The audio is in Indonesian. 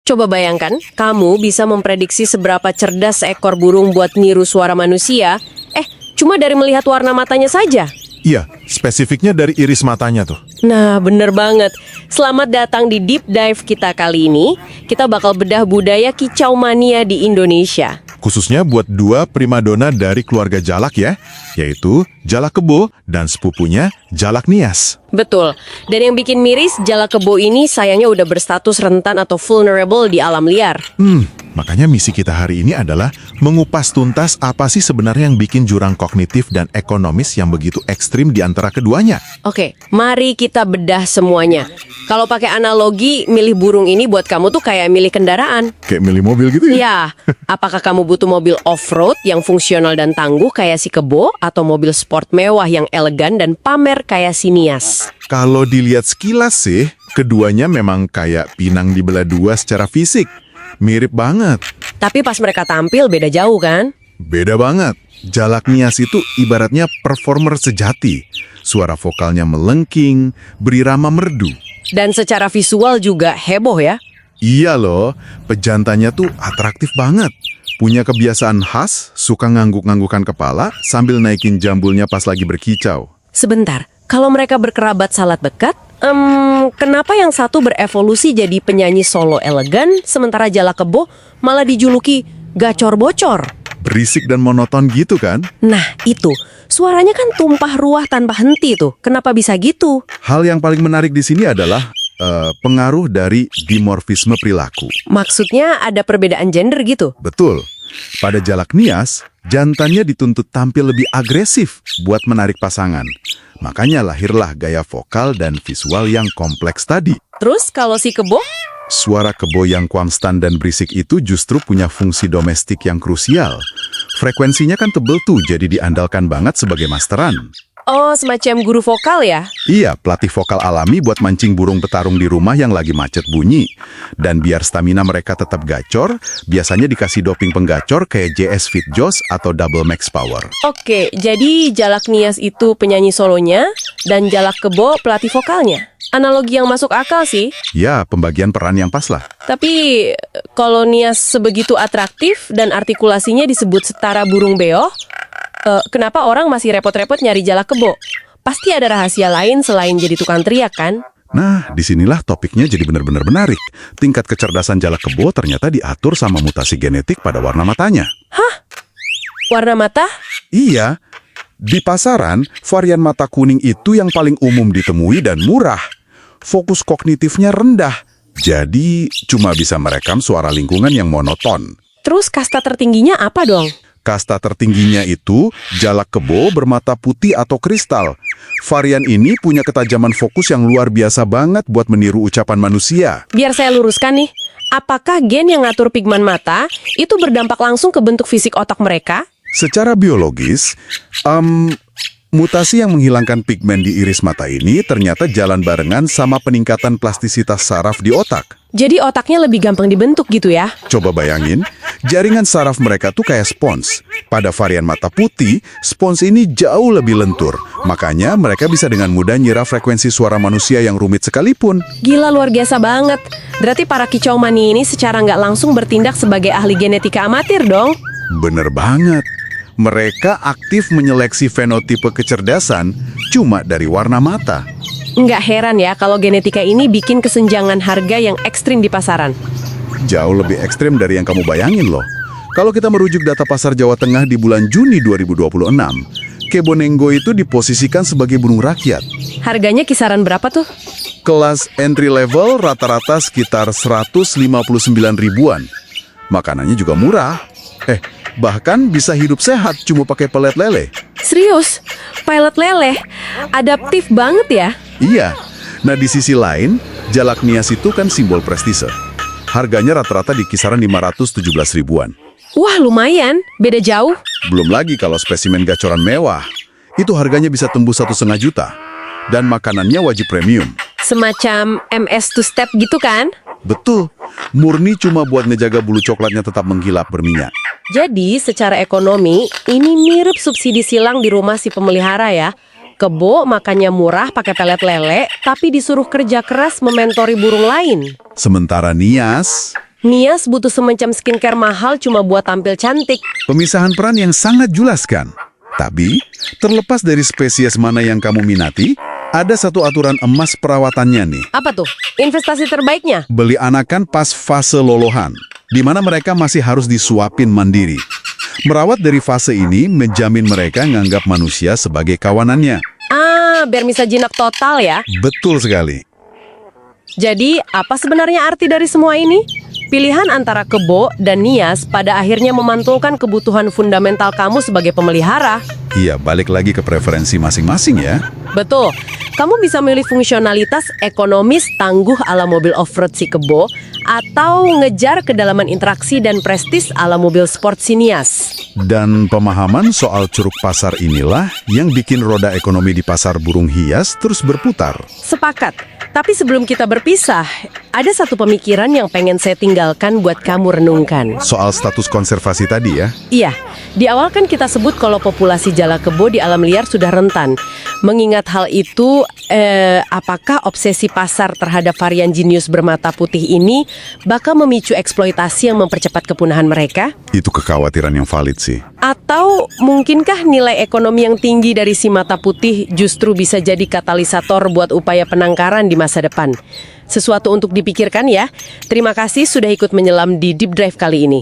Coba bayangkan, kamu bisa memprediksi seberapa cerdas seekor burung buat niru suara manusia, cuma dari melihat warna matanya saja. Iya, spesifiknya dari iris matanya tuh. Nah, bener banget. Selamat datang di Deep Dive kita kali ini. Kita bakal bedah budaya kicau mania di Indonesia. Khususnya buat dua primadona dari keluarga Jalak ya, yaitu Jalak Kebo dan sepupunya Jalak Nias. Betul. Dan yang bikin miris, Jalak Kebo ini sayangnya udah berstatus rentan atau vulnerable di alam liar. Makanya misi kita hari ini adalah mengupas tuntas apa sih sebenarnya yang bikin jurang kognitif dan ekonomis yang begitu ekstrim di antara keduanya. Oke, mari kita bedah semuanya. Kalau pakai analogi, milih burung ini buat kamu tuh kayak milih kendaraan. Kayak milih mobil gitu ya? Ya, apakah kamu butuh mobil off-road yang fungsional dan tangguh kayak si Kebo, atau mobil sport mewah yang elegan dan pamer kayak si Nias? Kalau dilihat sekilas sih, keduanya memang kayak pinang dibelah dua secara fisik. Mirip banget. Tapi pas mereka tampil beda jauh kan? Beda banget. Jalak Nias itu ibaratnya performer sejati. Suara vokalnya melengking, berirama merdu. Dan secara visual juga heboh ya? Iya loh, pejantannya tuh atraktif banget. Punya kebiasaan khas, suka ngangguk-nganggukan kepala sambil naikin jambulnya pas lagi berkicau. Sebentar, kalau mereka berkerabat salat dekat, kenapa yang satu berevolusi jadi penyanyi solo elegan, sementara Jalak Kebo malah dijuluki gacor bocor? Berisik dan monoton gitu kan? Nah, itu. Suaranya kan tumpah ruah tanpa henti tuh. Kenapa bisa gitu? Hal yang paling menarik di sini adalah pengaruh dari dimorfisme perilaku. Maksudnya ada perbedaan gender gitu? Betul. Pada Jalak Nias, jantannya dituntut tampil lebih agresif buat menarik pasangan. Makanya lahirlah gaya vokal dan visual yang kompleks tadi. Terus kalau si Kebo? Suara Kebo yang konstan dan berisik itu justru punya fungsi domestik yang krusial. Frekuensinya kan tebel tuh, jadi diandalkan banget sebagai masteran. Oh, semacam guru vokal ya? Iya, pelatih vokal alami buat mancing burung petarung di rumah yang lagi macet bunyi. Dan biar stamina mereka tetap gacor, biasanya dikasih doping penggacor kayak JS Fit Joss atau Double Max Power. Oke, jadi Jalak Nias itu penyanyi solonya, dan Jalak Kebo pelatih vokalnya. Analogi yang masuk akal sih. Ya, pembagian peran yang pas lah. Tapi, kalau Nias sebegitu atraktif dan artikulasinya disebut setara burung beo, kenapa orang masih repot-repot nyari Jalak Kebo? Pasti ada rahasia lain selain jadi tukang teriak kan? Nah, disinilah topiknya jadi benar-benar menarik. Tingkat kecerdasan Jalak Kebo ternyata diatur sama mutasi genetik pada warna matanya. Hah? Warna mata? Iya, di pasaran, varian mata kuning itu yang paling umum ditemui dan murah. Fokus kognitifnya rendah, jadi cuma bisa merekam suara lingkungan yang monoton. Terus kasta tertingginya apa dong? Kasta tertingginya itu Jalak Kebo bermata putih atau kristal. Varian ini punya ketajaman fokus yang luar biasa banget buat meniru ucapan manusia. Biar saya luruskan nih, apakah gen yang ngatur pigmen mata itu berdampak langsung ke bentuk fisik otak mereka? Secara biologis, mutasi yang menghilangkan pigmen di iris mata ini ternyata jalan barengan sama peningkatan plastisitas saraf di otak. Jadi otaknya lebih gampang dibentuk gitu ya? Coba bayangin, jaringan saraf mereka tuh kayak spons. Pada varian mata putih, spons ini jauh lebih lentur. Makanya mereka bisa dengan mudah nyerap frekuensi suara manusia yang rumit sekalipun. Gila, luar biasa banget. Berarti para kicau mani ini secara nggak langsung bertindak sebagai ahli genetika amatir dong? Bener banget. Mereka aktif menyeleksi fenotipe kecerdasan cuma dari warna mata. Nggak heran ya kalau genetika ini bikin kesenjangan harga yang ekstrim di pasaran. Jauh lebih ekstrim dari yang kamu bayangin loh. Kalau kita merujuk data pasar Jawa Tengah di bulan Juni 2026, Kebo Nenggo itu diposisikan sebagai burung rakyat. Harganya kisaran berapa tuh? Kelas entry level rata-rata sekitar 159 ribuan. Makanannya juga murah. Bahkan bisa hidup sehat cuma pakai pelet lele. Serius? Pelet lele? Adaptif banget ya? Iya. Nah di sisi lain, Jalak Nias itu kan simbol prestise. Harganya rata-rata di kisaran 517 ribuan. Wah, lumayan. Beda jauh. Belum lagi kalau spesimen gacoran mewah. Itu harganya bisa tembus 1,5 juta. Dan makanannya wajib premium. Semacam MS two step gitu kan? Betul. Murni cuma buat ngejaga bulu coklatnya tetap mengkilap berminyak. Jadi, secara ekonomi, ini mirip subsidi silang di rumah si pemelihara ya. Kebo makannya murah pakai pelet lele, tapi disuruh kerja keras mementori burung lain. Sementara Nias, Nias butuh semacam skincare mahal cuma buat tampil cantik. Pemisahan peran yang sangat jelas kan? Tapi, terlepas dari spesies mana yang kamu minati, ada satu aturan emas perawatannya nih. Apa tuh? Investasi terbaiknya? Beli anakan pas fase lolohan, di mana mereka masih harus disuapin mandiri. Merawat dari fase ini menjamin mereka nganggap manusia sebagai kawanannya. Biar bisa jinak total ya. Betul sekali. Jadi, apa sebenarnya arti dari semua ini? Pilihan antara kebo dan nias pada akhirnya memantulkan kebutuhan fundamental kamu sebagai pemelihara. Iya, balik lagi ke preferensi masing-masing ya. Betul. Kamu bisa milih fungsionalitas ekonomis tangguh ala mobil off-road si kebo atau ngejar kedalaman interaksi dan prestis ala mobil sport si nias. Dan pemahaman soal curug pasar inilah yang bikin roda ekonomi di pasar burung hias terus berputar. Sepakat. Tapi sebelum kita berpisah, ada satu pemikiran yang pengen saya tinggalkan buat kamu renungkan. Soal status konservasi tadi ya. Iya, di awal kan kita sebut kalau populasi jala kebo di alam liar sudah rentan. Mengingat hal itu, apakah obsesi pasar terhadap varian jenius bermata putih ini bakal memicu eksploitasi yang mempercepat kepunahan mereka? Itu kekhawatiran yang valid sih. Atau mungkinkah nilai ekonomi yang tinggi dari si mata putih justru bisa jadi katalisator buat upaya penangkaran di masa depan? Sesuatu untuk dipikirkan ya. Terima kasih sudah ikut menyelam di Deep Drive kali ini.